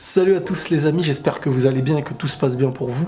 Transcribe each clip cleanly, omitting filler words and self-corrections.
Salut à tous les amis, j'espère que vous allez bien et que tout se passe bien pour vous.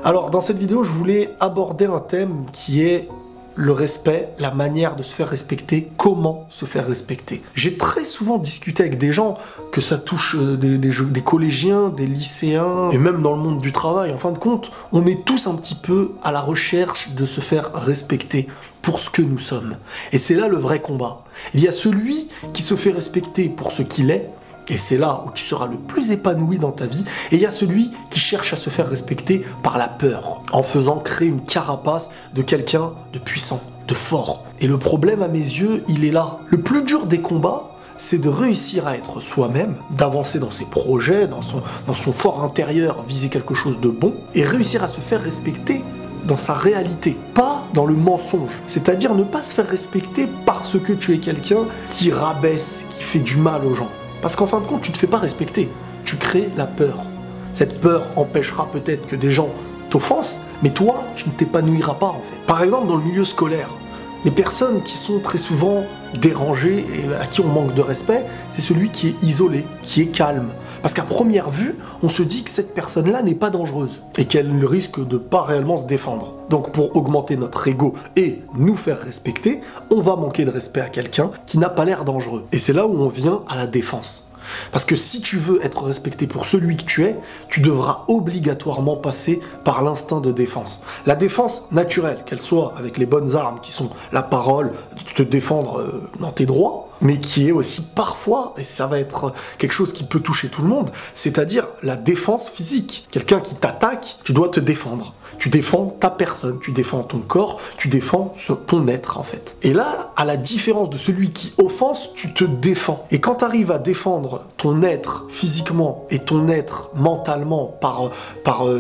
Alors dans cette vidéo, je voulais aborder un thème qui est le respect, la manière de se faire respecter, comment se faire respecter. J'ai très souvent discuté avec des gens, que ça touche des collégiens, des lycéens, et même dans le monde du travail. En fin de compte, on est tous un petit peu à la recherche de se faire respecter pour ce que nous sommes. Et c'est là le vrai combat. Il y a celui qui se fait respecter pour ce qu'il est, et c'est là où tu seras le plus épanoui dans ta vie. Et il y a celui qui cherche à se faire respecter par la peur, en faisant créer une carapace de quelqu'un de puissant, de fort. Et le problème à mes yeux, il est là. Le plus dur des combats, c'est de réussir à être soi-même, d'avancer dans ses projets, dans son fort intérieur, viser quelque chose de bon, et réussir à se faire respecter dans sa réalité, pas dans le mensonge. C'est-à-dire ne pas se faire respecter parce que tu es quelqu'un qui rabaisse, qui fait du mal aux gens. Parce qu'en fin de compte, tu ne te fais pas respecter, tu crées la peur. Cette peur empêchera peut-être que des gens t'offensent, mais toi, tu ne t'épanouiras pas en fait. Par exemple, dans le milieu scolaire, les personnes qui sont très souvent dérangées et à qui on manque de respect, c'est celui qui est isolé, qui est calme. Parce qu'à première vue, on se dit que cette personne-là n'est pas dangereuse et qu'elle risque de pas réellement se défendre. Donc pour augmenter notre ego et nous faire respecter, on va manquer de respect à quelqu'un qui n'a pas l'air dangereux. Et c'est là où on vient à la défense. Parce que si tu veux être respecté pour celui que tu es, tu devras obligatoirement passer par l'instinct de défense. La défense naturelle, qu'elle soit avec les bonnes armes qui sont la parole, te défendre dans tes droits, mais qui est aussi parfois, et ça va être quelque chose qui peut toucher tout le monde, c'est-à-dire la défense physique. Quelqu'un qui t'attaque, tu dois te défendre. Tu défends ta personne, tu défends ton corps, tu défends ton être en fait. Et là, à la différence de celui qui offense, tu te défends. Et quand tu arrives à défendre ton être physiquement et ton être mentalement par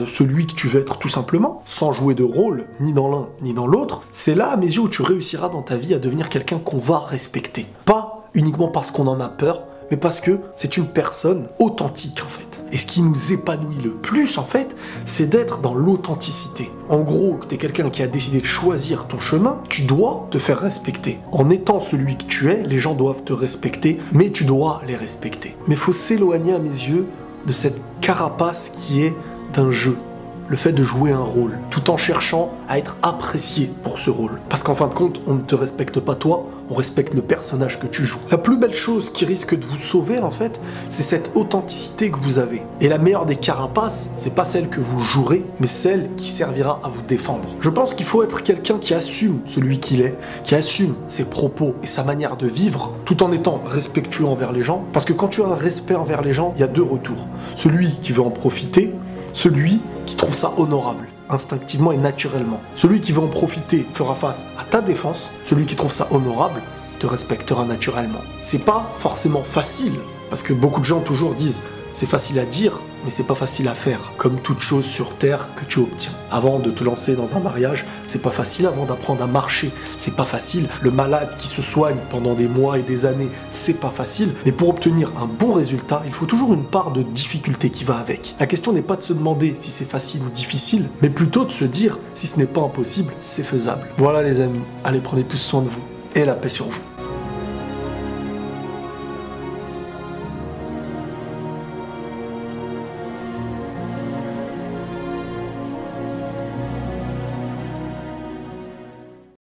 celui que tu veux être tout simplement, sans jouer de rôle ni dans l'un ni dans l'autre, c'est là à mes yeux où tu réussiras dans ta vie à devenir quelqu'un qu'on va respecter. Pas uniquement parce qu'on en a peur, mais parce que c'est une personne authentique en fait. Et ce qui nous épanouit le plus en fait, c'est d'être dans l'authenticité. En gros, tu es quelqu'un qui a décidé de choisir ton chemin, tu dois te faire respecter. En étant celui que tu es, les gens doivent te respecter, mais tu dois les respecter. Mais il faut s'éloigner à mes yeux de cette carapace qui est d'un jeu. Le fait de jouer un rôle, tout en cherchant à être apprécié pour ce rôle. Parce qu'en fin de compte, on ne te respecte pas toi, on respecte le personnage que tu joues. La plus belle chose qui risque de vous sauver, en fait, c'est cette authenticité que vous avez. Et la meilleure des carapaces, c'est pas celle que vous jouerez, mais celle qui servira à vous défendre. Je pense qu'il faut être quelqu'un qui assume celui qu'il est, qui assume ses propos et sa manière de vivre, tout en étant respectueux envers les gens. Parce que quand tu as un respect envers les gens, il y a deux retours. Celui qui veut en profiter, celui qui trouve ça honorable, instinctivement et naturellement. Celui qui veut en profiter fera face à ta défense, celui qui trouve ça honorable te respectera naturellement. C'est pas forcément facile, parce que beaucoup de gens toujours disent c'est facile à dire, mais c'est pas facile à faire. Comme toute chose sur terre que tu obtiens. Avant de te lancer dans un mariage, c'est pas facile. Avant d'apprendre à marcher, c'est pas facile. Le malade qui se soigne pendant des mois et des années, c'est pas facile. Mais pour obtenir un bon résultat, il faut toujours une part de difficulté qui va avec. La question n'est pas de se demander si c'est facile ou difficile, mais plutôt de se dire si ce n'est pas impossible, c'est faisable. Voilà les amis, allez prenez tous soin de vous et la paix sur vous.